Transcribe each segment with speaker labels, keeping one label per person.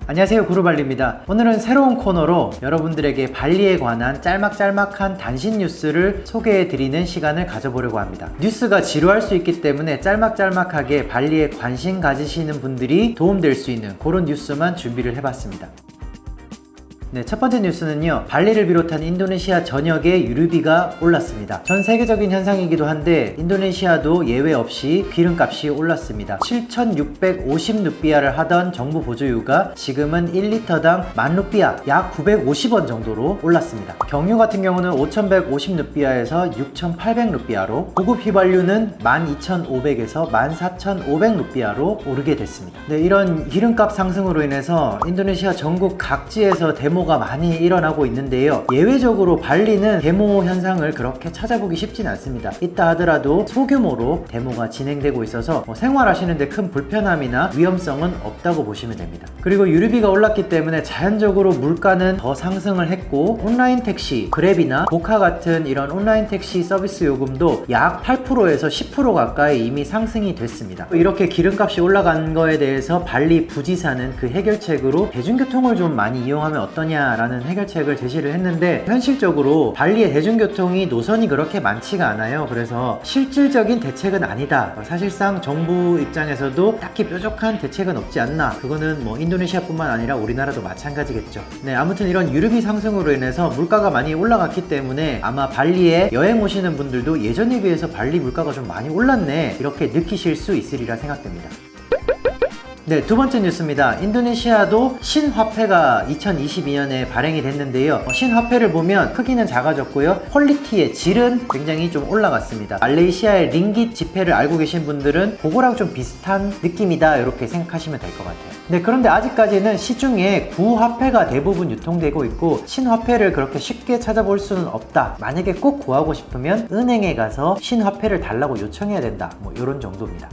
Speaker 1: 안녕하세요, 구루발리입니다. 오늘은 새로운 코너로 여러분들에게 발리에 관한 짤막짤막한 단신 뉴스를 소개해드리는 시간을 가져보려고 합니다. 뉴스가 지루할 수 있기 때문에 짤막짤막하게 발리에 관심 가지시는 분들이 도움될 수 있는 그런 뉴스만 준비를 해봤습니다. 네, 첫 번째 뉴스는요, 발리를 비롯한 인도네시아 전역에 유류비가 올랐습니다. 전 세계적인 현상이기도 한데 인도네시아도 예외 없이 기름값이 올랐습니다. 7,650루피아를 하던 정부 보조유가 지금은 1리터당 10,000루피아, 약 950원 정도로 올랐습니다. 경유 같은 경우는 5,150루피아에서 6,800루피아로, 고급 휘발유는 12,500에서 14,500루피아로 오르게 됐습니다. 네, 이런 기름값 상승으로 인해서 인도네시아 전국 각지에서 데모가 많이 일어나고 있는데요, 예외적으로 발리는 데모 현상을 그렇게 찾아보기 쉽진 않습니다. 있다 하더라도 소규모로 데모가 진행되고 있어서 생활하시는데 큰 불편함이나 위험성은 없다고 보시면 됩니다. 그리고 유류비가 올랐기 때문에 자연적으로 물가는 더 상승을 했고, 온라인 택시, 그랩이나 고카 같은 이런 온라인 택시 서비스 요금도 약 8%에서 10% 가까이 이미 상승이 됐습니다. 이렇게 기름값이 올라간 거에 대해서 발리 부지사는 그 해결책으로 대중교통을 좀 많이 이용하면 어떠냐 라는 해결책을 제시를 했는데, 현실적으로 발리의 대중교통이 노선이 그렇게 많지가 않아요. 그래서 실질적인 대책은 아니다. 사실상 정부 입장에서도 딱히 뾰족한 대책은 없지 않나. 그거는 뭐 인도네시아뿐만 아니라 우리나라도 마찬가지겠죠. 네, 아무튼 이런 유류비 상승으로 인해서 물가가 많이 올라갔기 때문에 아마 발리에 여행 오시는 분들도 예전에 비해서 발리 물가가 좀 많이 올랐네, 이렇게 느끼실 수 있으리라 생각됩니다. 네, 두 번째 뉴스입니다. 인도네시아도 신화폐가 2022년에 발행이 됐는데요, 신화폐를 보면 크기는 작아졌고요, 퀄리티의 질은 굉장히 좀 올라갔습니다. 말레이시아의 링깃 지폐를 알고 계신 분들은 그거랑 좀 비슷한 느낌이다, 이렇게 생각하시면 될 것 같아요. 네, 그런데 아직까지는 시중에 구화폐가 대부분 유통되고 있고, 신화폐를 그렇게 쉽게 찾아볼 수는 없다. 만약에 꼭 구하고 싶으면 은행에 가서 신화폐를 달라고 요청해야 된다, 뭐 이런 정도입니다.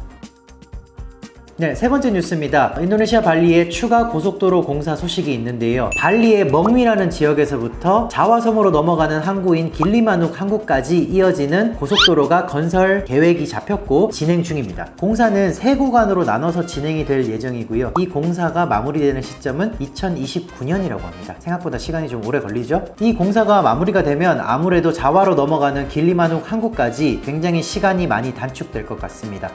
Speaker 1: 네, 세 번째 뉴스입니다. 인도네시아 발리에 추가 고속도로 공사 소식이 있는데요, 발리의 멍위라는 지역에서부터 자와섬으로 넘어가는 항구인 길리마눅 항구까지 이어지는 고속도로가 건설 계획이 잡혔고 진행 중입니다. 공사는 세 구간으로 나눠서 진행이 될 예정이고요, 이 공사가 마무리되는 시점은 2029년이라고 합니다. 생각보다 시간이 좀 오래 걸리죠? 이 공사가 마무리가 되면 아무래도 자와로 넘어가는 길리마눅 항구까지 굉장히 시간이 많이 단축될 것 같습니다.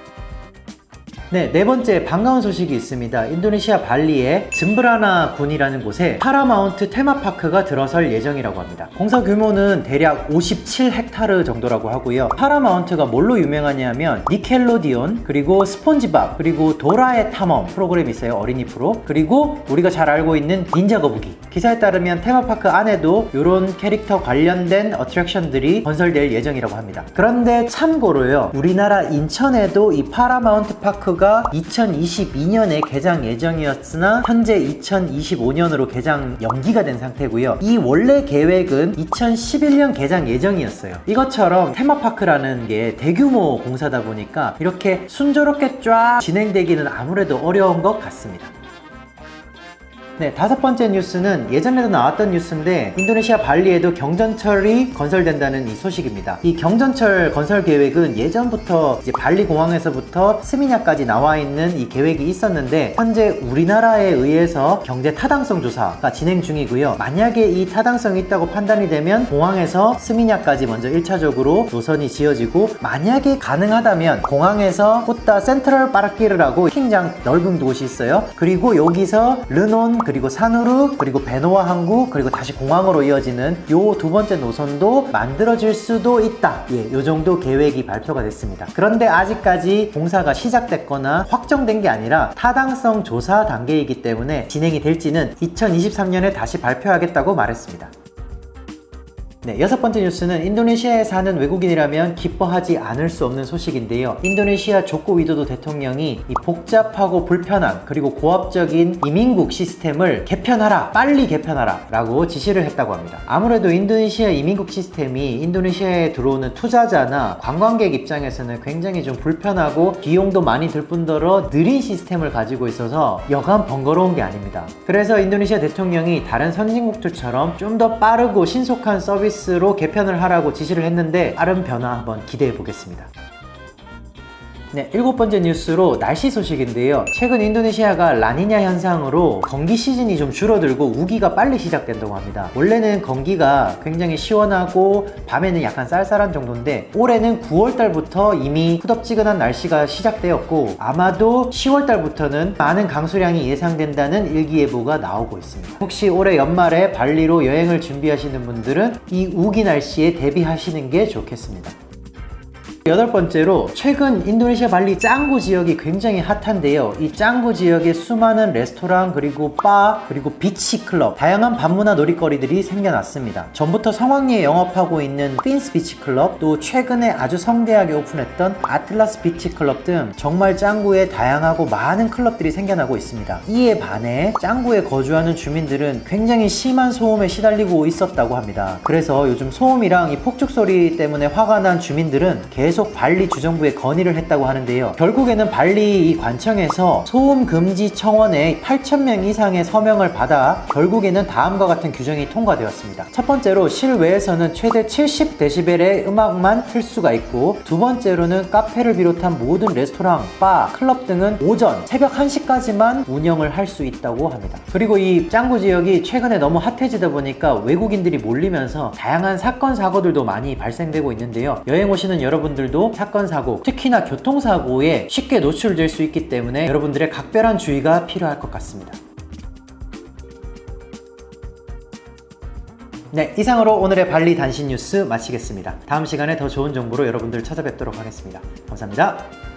Speaker 1: 네, 네 번째 반가운 소식이 있습니다. 인도네시아 발리의 즘브라나 군이라는 곳에 파라마운트 테마파크가 들어설 예정이라고 합니다. 공사 규모는 대략 57헥타르 정도라고 하고요, 파라마운트가 뭘로 유명하냐면 니켈로디온, 그리고 스폰지밥, 그리고 도라의 탐험 프로그램이 있어요, 어린이 프로, 그리고 우리가 잘 알고 있는 닌자 거북이. 기사에 따르면 테마파크 안에도 이런 캐릭터 관련된 어트랙션들이 건설될 예정이라고 합니다. 그런데 참고로요, 우리나라 인천에도 이 파라마운트 파크가 2022년에 개장 예정이었으나 현재 2025년으로 개장 연기가 된 상태고요, 이 원래 계획은 2011년 개장 예정이었어요. 이것처럼 테마파크라는 게 대규모 공사다 보니까 이렇게 순조롭게 쫙 진행되기는 아무래도 어려운 것 같습니다. 네, 다섯 번째 뉴스는 예전에도 나왔던 뉴스인데, 인도네시아 발리에도 경전철이 건설된다는 이 소식입니다. 이 경전철 건설 계획은 예전부터 이제 발리 공항에서부터 스미냐까지 나와 있는 이 계획이 있었는데, 현재 우리나라에 의해서 경제 타당성 조사가 진행 중이고요, 만약에 이 타당성이 있다고 판단이 되면 공항에서 스미냐까지 먼저 1차적으로 노선이 지어지고, 만약에 가능하다면 공항에서 꾸따 센트럴 파라키르라고 킹장 넓은 곳이 있어요. 그리고 여기서 르논, 그리고 사누르, 그리고 베노아 항구, 그리고 다시 공항으로 이어지는 요 두 번째 노선도 만들어질 수도 있다. 예, 요 정도 계획이 발표가 됐습니다. 그런데 아직까지 공사가 시작됐거나 확정된 게 아니라 타당성 조사 단계이기 때문에 진행이 될지는 2023년에 다시 발표하겠다고 말했습니다. 네, 여섯 번째 뉴스는 인도네시아에 사는 외국인이라면 기뻐하지 않을 수 없는 소식인데요, 인도네시아 조코 위도도 대통령이 이 복잡하고 불편한 그리고 고압적인 이민국 시스템을 개편하라, 빨리 개편하라 라고 지시를 했다고 합니다. 아무래도 인도네시아 이민국 시스템이 인도네시아에 들어오는 투자자나 관광객 입장에서는 굉장히 좀 불편하고 비용도 많이 들 뿐더러 느린 시스템을 가지고 있어서 여간 번거로운 게 아닙니다. 그래서 인도네시아 대통령이 다른 선진국들처럼 좀 더 빠르고 신속한 서비스로 개편을 하라고 지시를 했는데, 빠른 변화 한번 기대해 보겠습니다. 네, 7번째 뉴스로 날씨 소식인데요. 최근 인도네시아가 라니냐 현상으로 건기 시즌이 좀 줄어들고 우기가 빨리 시작된다고 합니다. 원래는 건기가 굉장히 시원하고 밤에는 약간 쌀쌀한 정도인데 올해는 9월달부터 이미 후덥지근한 날씨가 시작되었고 아마도 10월달부터는 많은 강수량이 예상된다는 일기예보가 나오고 있습니다. 혹시 올해 연말에 발리로 여행을 준비하시는 분들은 이 우기 날씨에 대비하시는 게 좋겠습니다. 8번째로 최근 인도네시아 발리 짱구 지역이 굉장히 핫한데요. 이 짱구 지역에 수많은 레스토랑 그리고 바 그리고 비치 클럽 다양한 밤문화 놀이거리들이 생겨났습니다. 전부터 성황리에 영업하고 있는 핀스 비치 클럽 또 최근에 아주 성대하게 오픈했던 아틀라스 비치 클럽 등 정말 짱구에 다양하고 많은 클럽들이 생겨나고 있습니다. 이에 반해 짱구에 거주하는 주민들은 굉장히 심한 소음에 시달리고 있었다고 합니다. 그래서 요즘 소음이랑 이 폭죽 소리 때문에 화가 난 주민들은 계속 발리 주정부에 건의를 했다고 하는데요. 결국에는 발리 이 관청에서 소음 금지 청원에 8,000명 이상의 서명을 받아 결국에는 다음과 같은 규정이 통과되었습니다. 첫 번째로 실외에서는 최대 70데시벨의 음악만 틀 수가 있고, 두 번째로는 카페를 비롯한 모든 레스토랑, 바, 클럽 등은 오전 새벽 1시까지만 운영을 할 수 있다고 합니다. 그리고 이 짱구 지역이 최근에 너무 핫해지다 보니까 외국인들이 몰리면서 다양한 사건 사고들도 많이 발생되고 있는데요. 여행 오시는 여러분들도 사건 사고, 특히나 교통사고에 쉽게 노출될 수 있기 때문에 여러분들의 각별한 주의가 필요할 것 같습니다. 네, 이상으로 오늘의 발리 단신 뉴스 마치겠습니다. 다음 시간에 더 좋은 정보로 여러분들 찾아뵙도록 하겠습니다. 감사합니다.